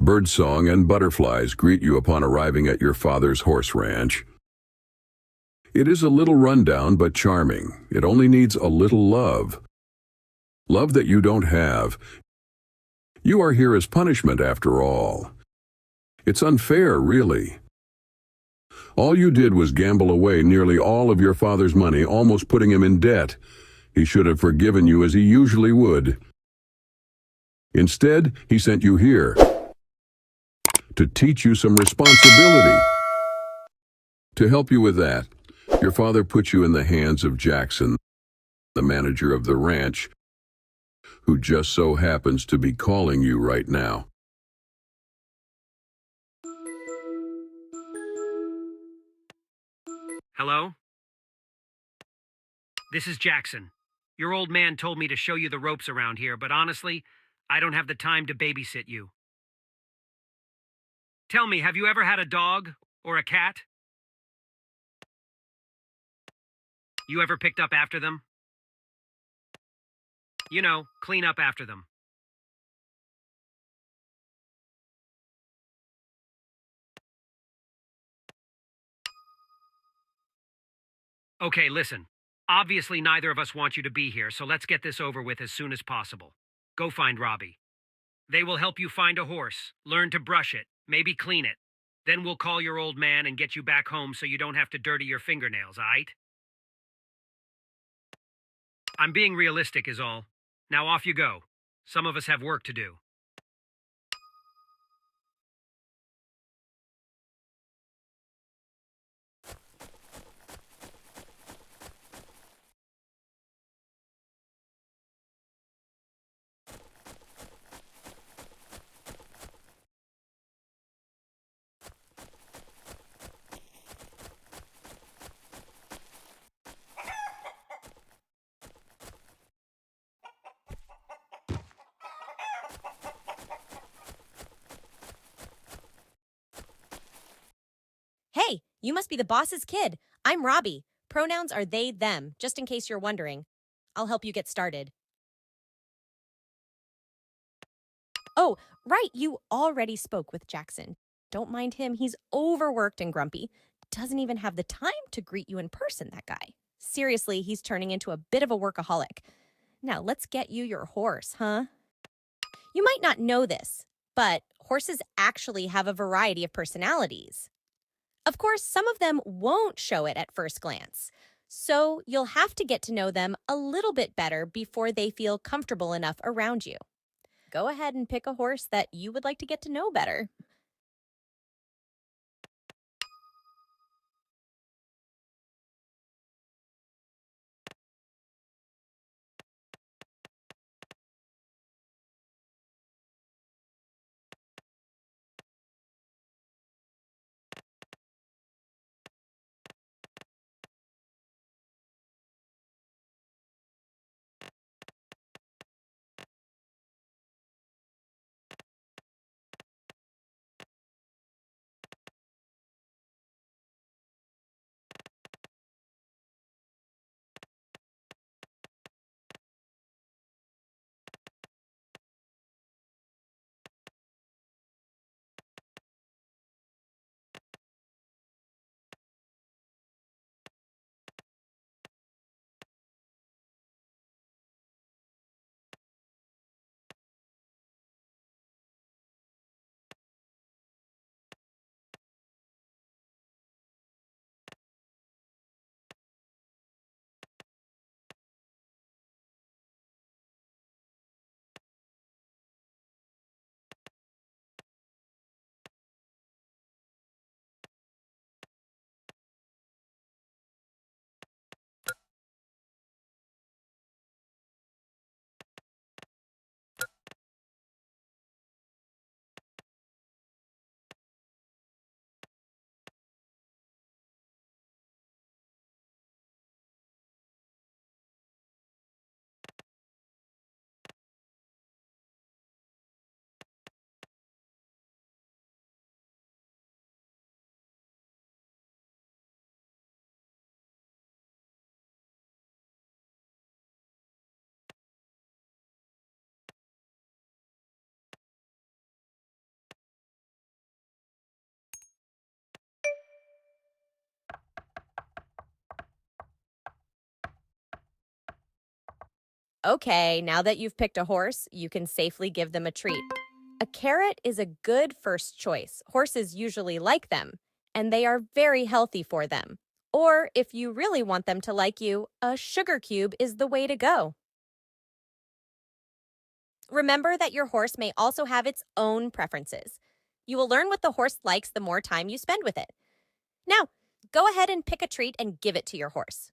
Birdsong and butterflies greet you upon arriving at your father's horse ranch. It is a little rundown but charming. It only needs a little love. Love that you don't have. You are here as punishment after all. It's unfair, really. All you did was gamble away nearly all of your father's money, almost putting him in debt. He should have forgiven you as he usually would. Instead, he sent you here to teach you some responsibility. To help you with that, your father put you in the hands of Jackson, the manager of the ranch, who just so happens to be calling you right now. Hello? This is Jackson. Your old man told me to show you the ropes around here, but honestly, I don't have the time to babysit you. Tell me, have you ever had a dog or a cat? You ever picked up after them? You know, clean up after them. Okay, listen. Obviously, neither of us want you to be here, so let's get this over with as soon as possible. Go find Robbie. They will help you find a horse, learn to brush it, maybe clean it. Then we'll call your old man and get you back home so you don't have to dirty your fingernails, aight? I'm being realistic is all. Now off you go. Some of us have work to do. Hey, you must be the boss's kid. I'm Robbie. Pronouns are they, them, just in case you're wondering. I'll help you get started. Oh, right, you already spoke with Jackson. Don't mind him, he's overworked and grumpy. Doesn't even have the time to greet you in person, that guy. Seriously, he's turning into a bit of a workaholic. Now, let's get you your horse, huh? You might not know this, but horses actually have a variety of personalities. Of course, some of them won't show it at first glance. So you'll have to get to know them a little bit better before they feel comfortable enough around you. Go ahead and pick a horse that you would like to get to know better. Okay, now that you've picked a horse, you can safely give them a treat. A carrot is a good first choice. Horses usually like them, and they are very healthy for them. Or if you really want them to like you, a sugar cube is the way to go. Remember that your horse may also have its own preferences. You will learn what the horse likes the more time you spend with it. Now, go ahead and pick a treat and give it to your horse.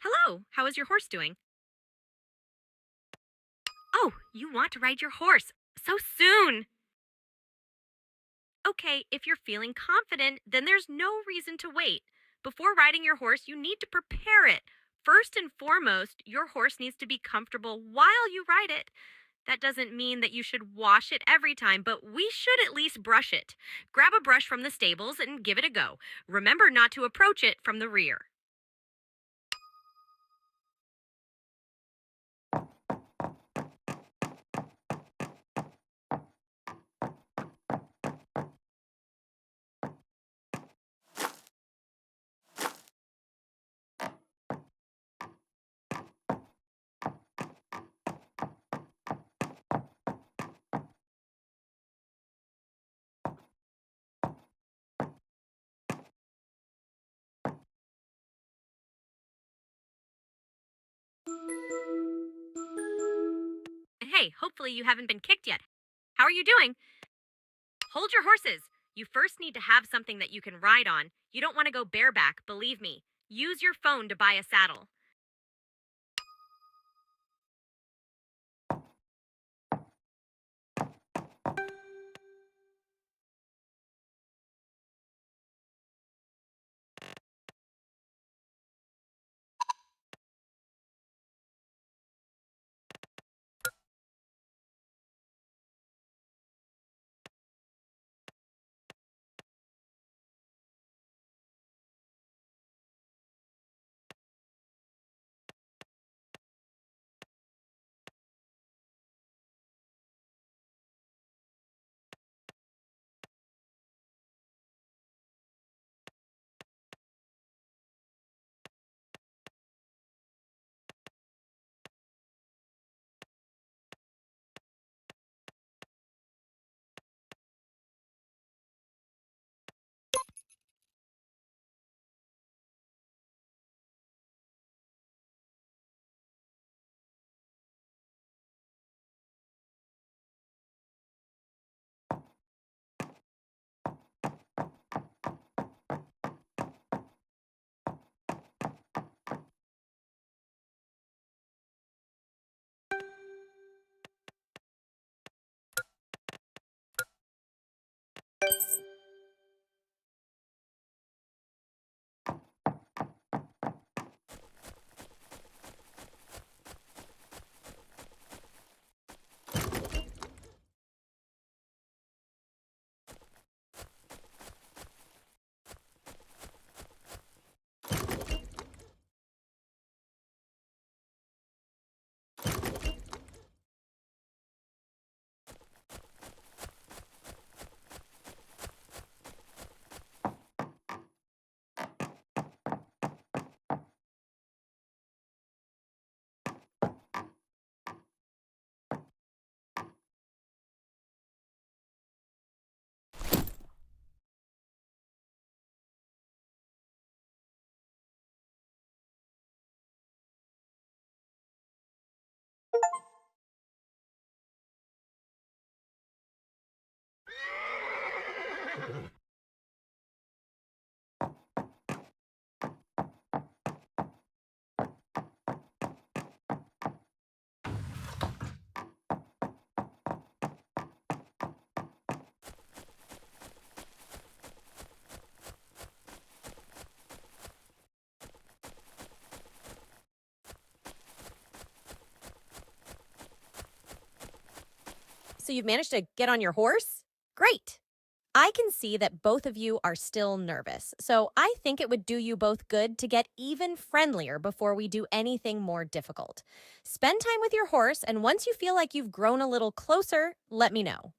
Hello, how is your horse doing? Oh, you want to ride your horse so soon. Okay, if you're feeling confident, then there's no reason to wait. Before riding your horse, you need to prepare it. First and foremost, your horse needs to be comfortable while you ride it. That doesn't mean that you should wash it every time, but we should at least brush it. Grab a brush from the stables and give it a go. Remember not to approach it from the rear. Hey, hopefully you haven't been kicked yet. How are you doing? Hold your horses. You first need to have something that you can ride on. You don't want to go bareback, believe me. Use your phone to buy a saddle. So you've managed to get on your horse? Great. I can see that both of you are still nervous, so I think it would do you both good to get even friendlier before we do anything more difficult. Spend time with your horse, and once you feel like you've grown a little closer, let me know.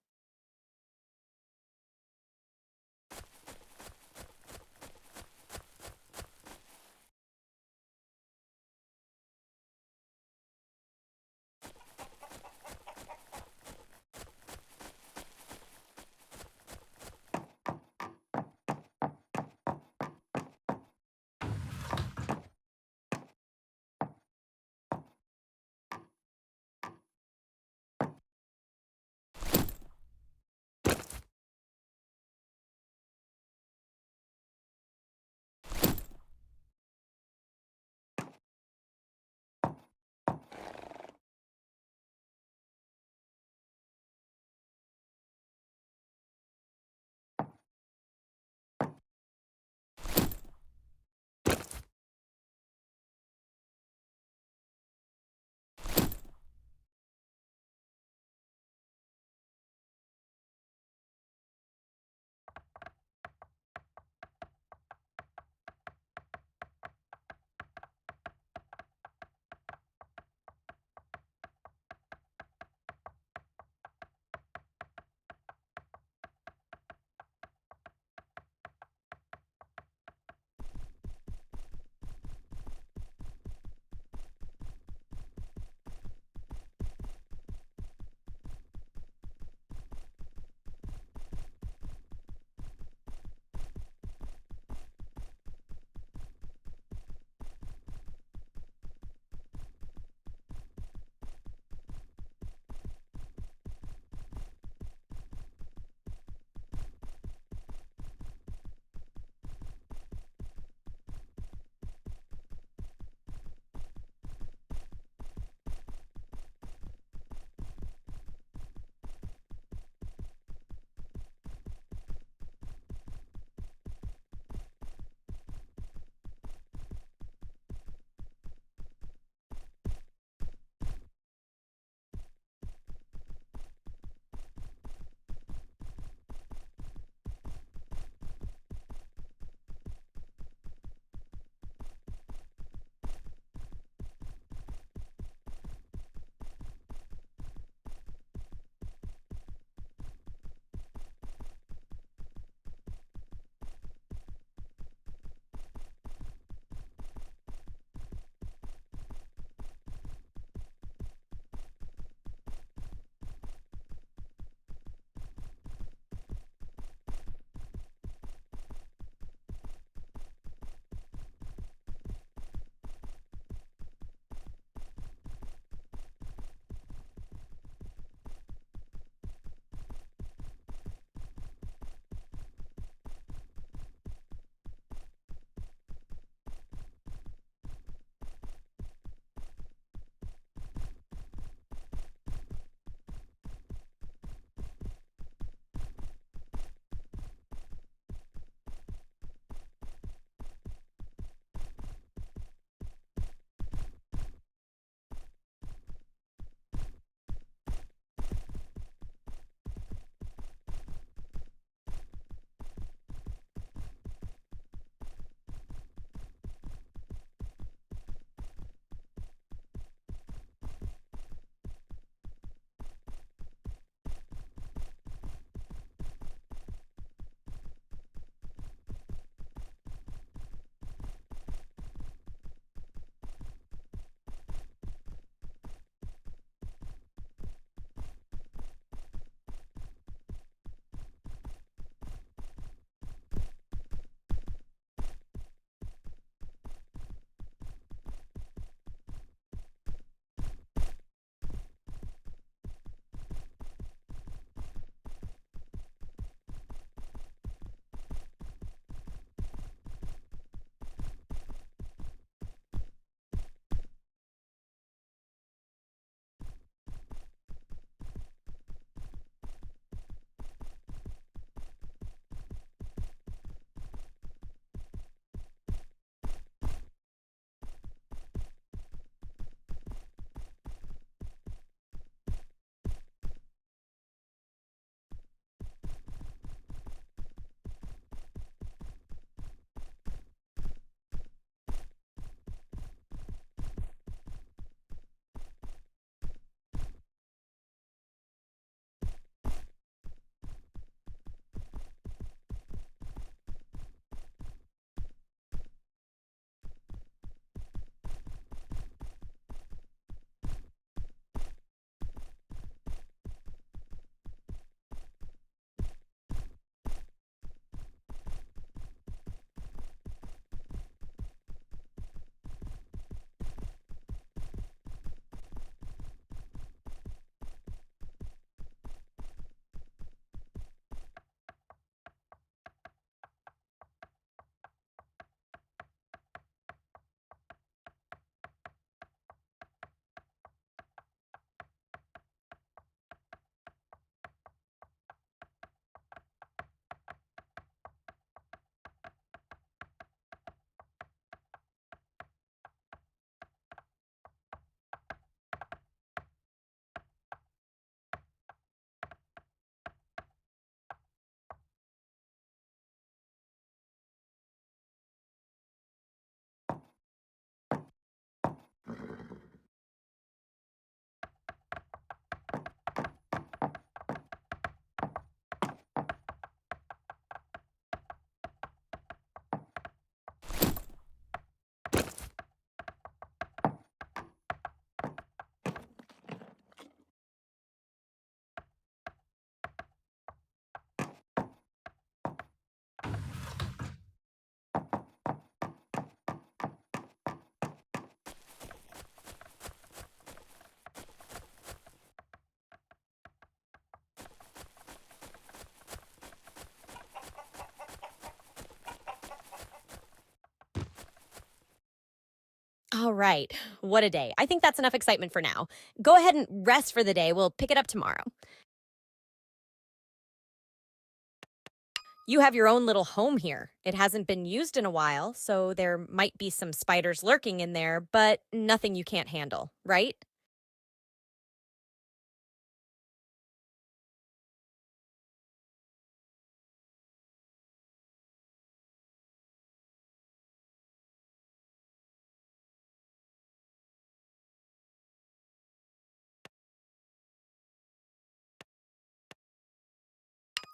All right. What a day. I think that's enough excitement for now. Go ahead and rest for the day. We'll pick it up tomorrow. You have your own little home here. It hasn't been used in a while, so there might be some spiders lurking in there, but nothing you can't handle, right?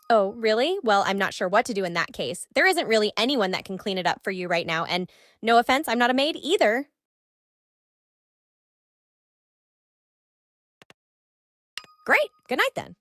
Oh, really? Well, I'm not sure what to do in that case. There isn't really anyone that can clean it up for you right now, and no offense, I'm not a maid either. Great. Good night then.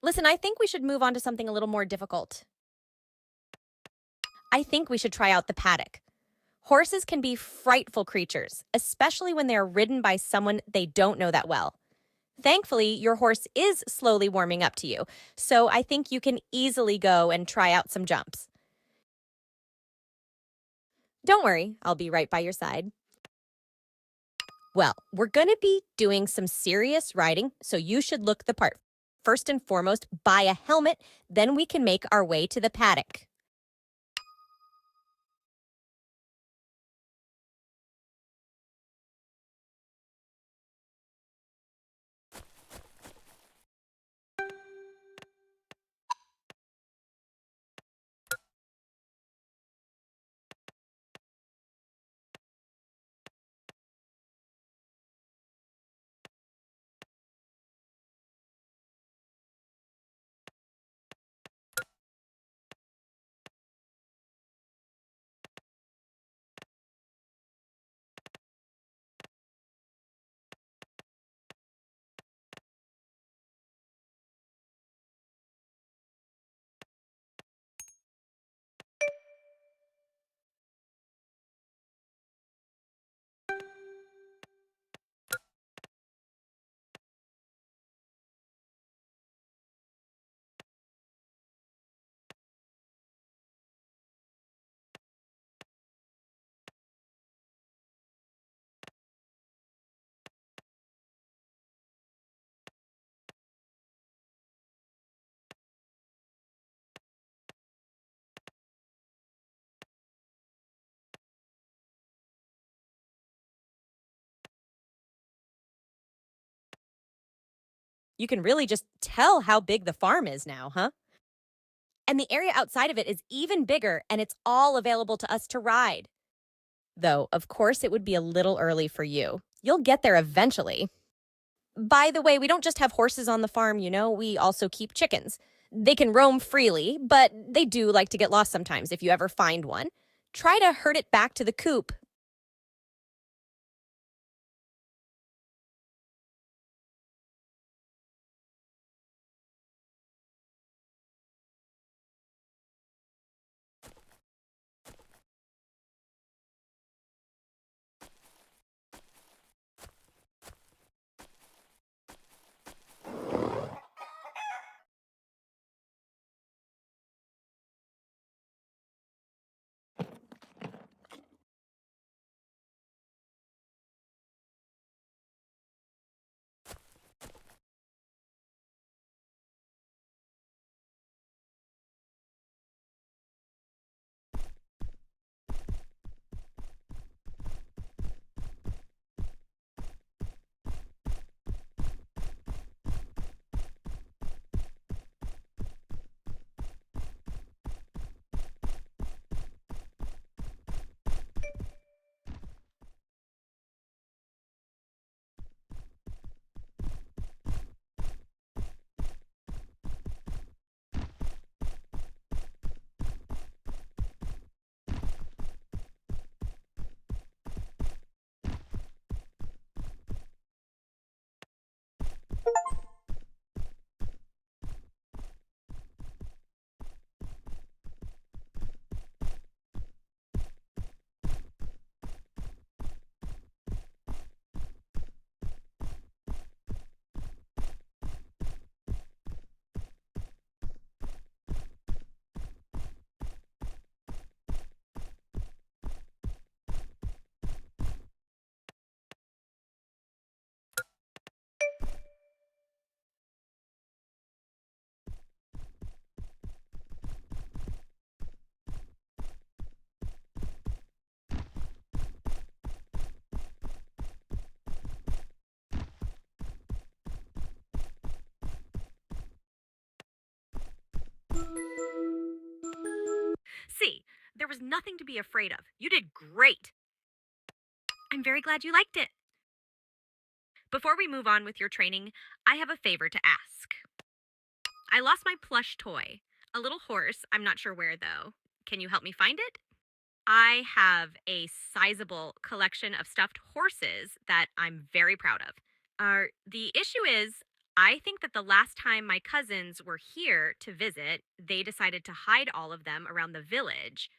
Listen, I think we should move on to something a little more difficult. I think we should try out the paddock. Horses can be frightful creatures, especially when they are ridden by someone they don't know that well. Thankfully, your horse is slowly warming up to you, so I think you can easily go and try out some jumps. Don't worry, I'll be right by your side. Well, we're going to be doing some serious riding, so you should look the part. First and foremost, buy a helmet, then we can make our way to the paddock. You can really just tell how big the farm is now, huh? And the area outside of it is even bigger, and it's all available to us to ride. Though, of course, it would be a little early for you. You'll get there eventually. By the way, we don't just have horses on the farm, we also keep chickens. They can roam freely, but they do like to get lost sometimes if you ever find one. Try to herd it back to the coop. See, there was nothing to be afraid of. You did great. I'm very glad you liked it. Before we move on with your training, I have a favor to ask. I lost my plush toy, a little horse. I'm not sure where, though. Can you help me find it? I have a sizable collection of stuffed horses that I'm very proud of. The issue is, I think that the last time my cousins were here to visit, they decided to hide all of them around the village.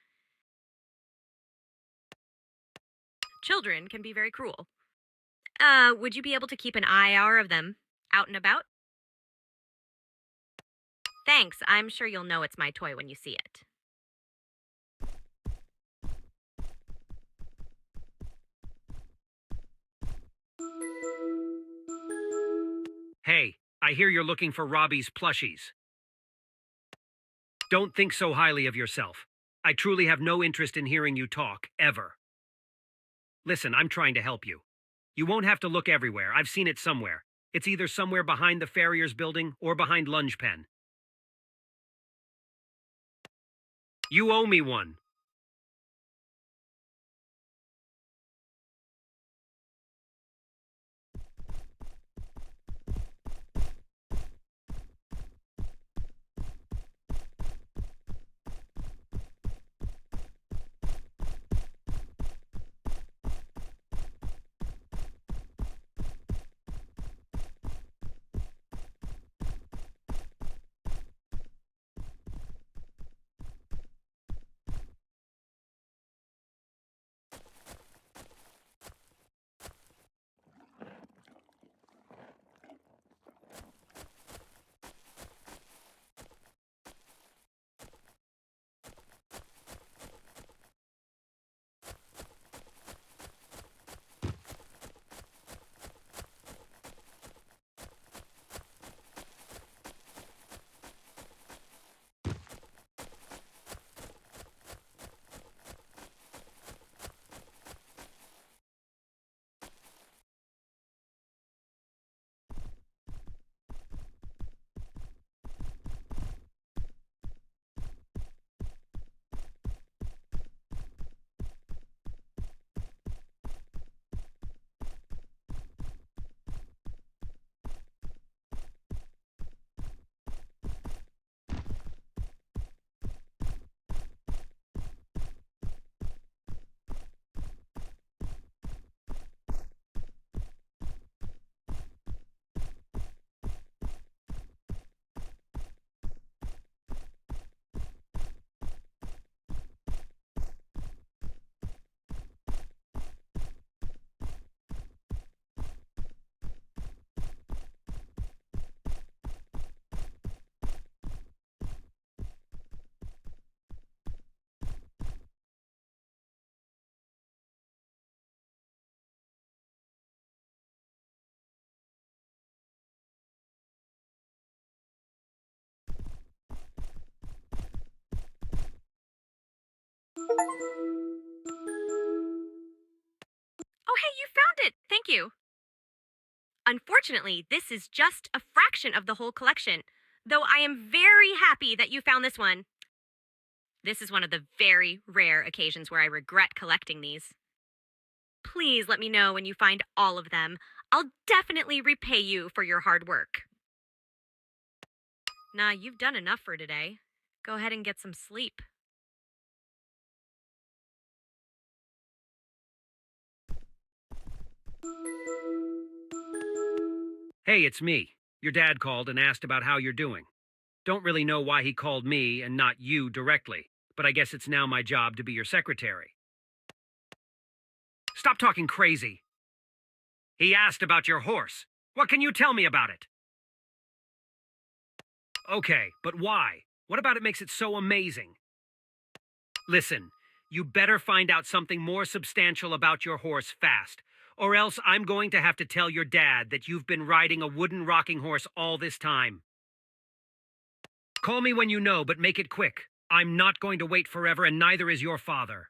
Children can be very cruel. Would you be able to keep an eye hour of them out and about? Thanks. I'm sure you'll know it's my toy when you see it. Hey, I hear you're looking for Robbie's plushies. Don't think so highly of yourself. I truly have no interest in hearing you talk, ever. Listen, I'm trying to help you. You won't have to look everywhere. I've seen it somewhere. It's either somewhere behind the farrier's building or behind Lunge Pen. You owe me one. Oh, hey, you found it! Thank you. Unfortunately, this is just a fraction of the whole collection, though I am very happy that you found this one. This is one of the very rare occasions where I regret collecting these. Please let me know when you find all of them. I'll definitely repay you for your hard work. Nah, you've done enough for today. Go ahead and get some sleep. Hey, it's me. Your dad called and asked about how you're doing. Don't really know why he called me and not you directly, but I guess it's now my job to be your secretary. Stop talking crazy. He asked about your horse. What can you tell me about it? Okay, but why? What about it makes it so amazing? Listen, you better find out something more substantial about your horse fast, or else I'm going to have to tell your dad that you've been riding a wooden rocking horse all this time. Call me when you know, but make it quick. I'm not going to wait forever, and neither is your father.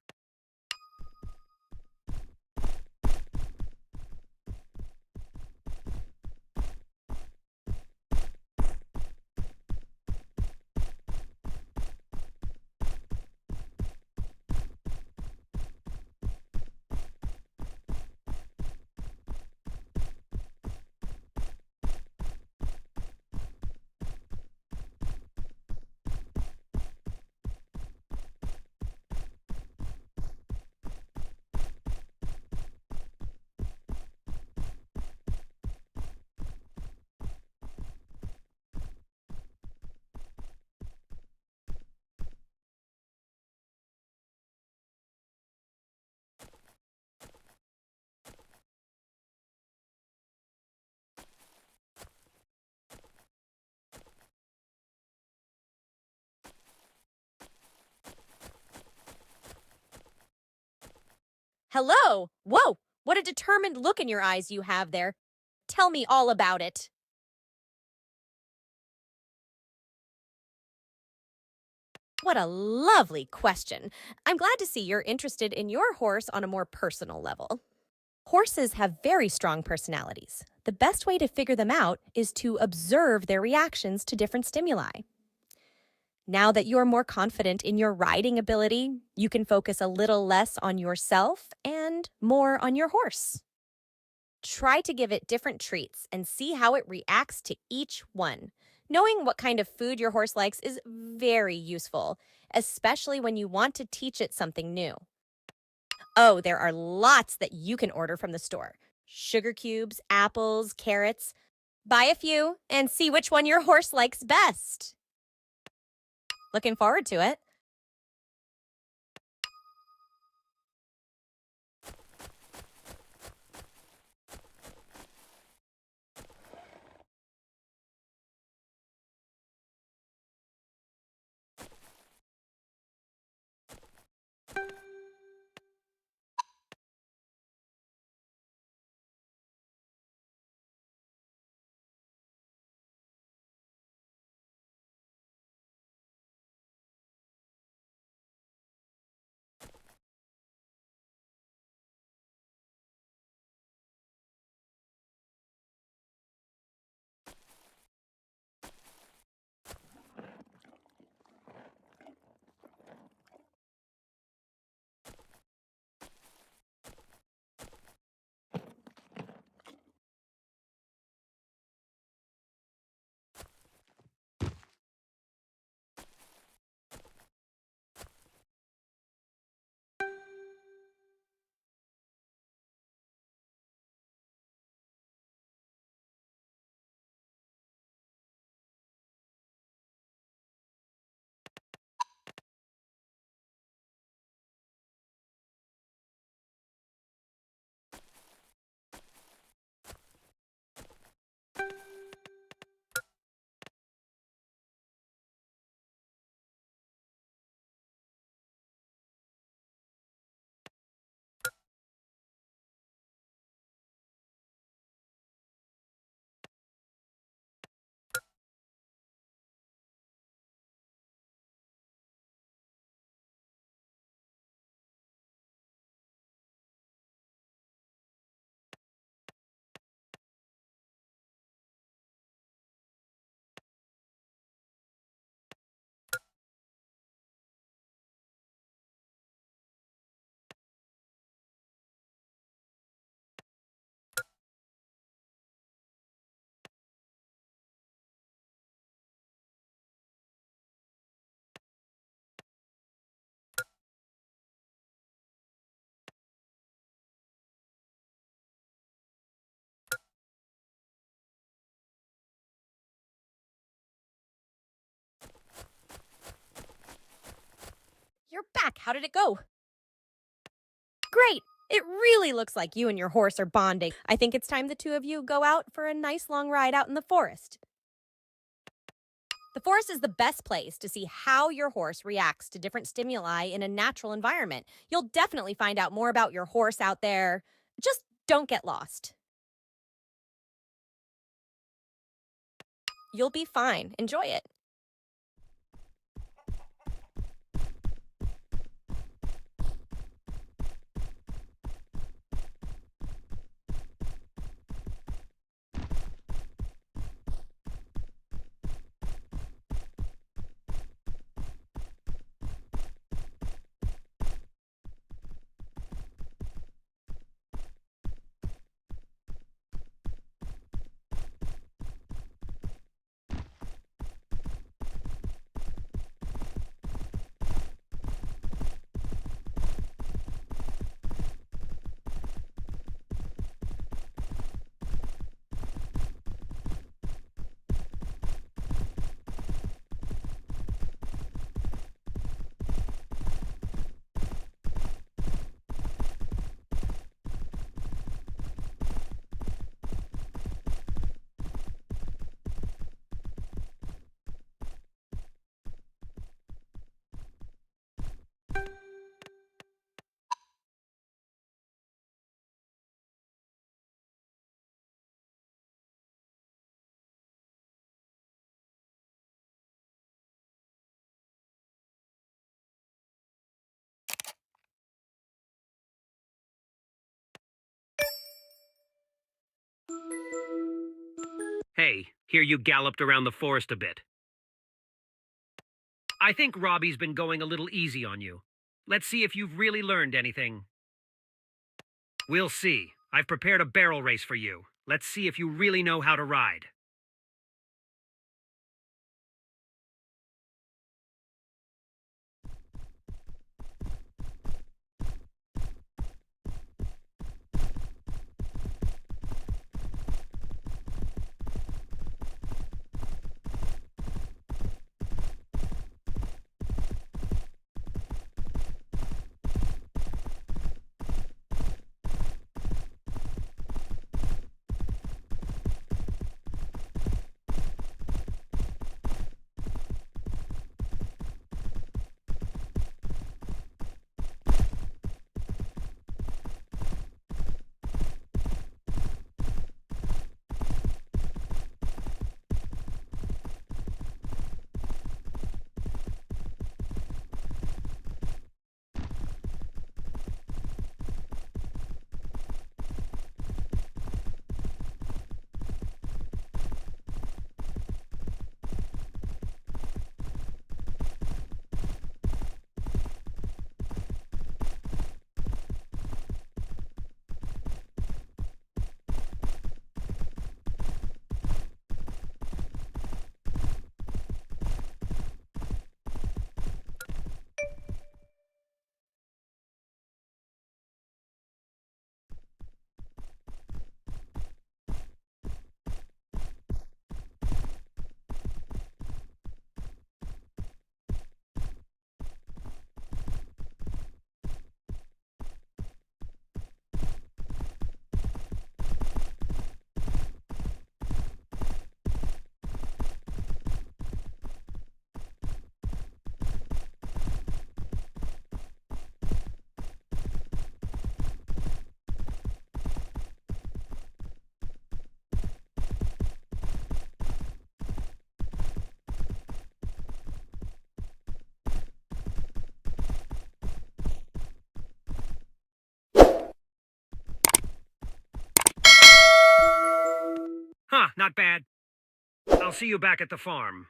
Hello! Whoa! What a determined look in your eyes you have there. Tell me all about it. What a lovely question. I'm glad to see you're interested in your horse on a more personal level. Horses have very strong personalities. The best way to figure them out is to observe their reactions to different stimuli. Now that you're more confident in your riding ability, you can focus a little less on yourself and more on your horse. Try to give it different treats and see how it reacts to each one. Knowing what kind of food your horse likes is very useful, especially when you want to teach it something new. Oh, there are lots that you can order from the store. Sugar cubes, apples, carrots. Buy a few and see which one your horse likes best. Looking forward to it. You're back. How did it go? Great. It really looks like you and your horse are bonding. I think it's time the two of you go out for a nice long ride out in the forest. The forest is the best place to see how your horse reacts to different stimuli in a natural environment. You'll definitely find out more about your horse out there. Just don't get lost. You'll be fine. Enjoy it. Hey, here you galloped around the forest a bit. I think Robbie's been going a little easy on you. Let's see if you've really learned anything. We'll see. I've prepared a barrel race for you. Let's see if you really know how to ride. Huh, not bad. I'll see you back at the farm.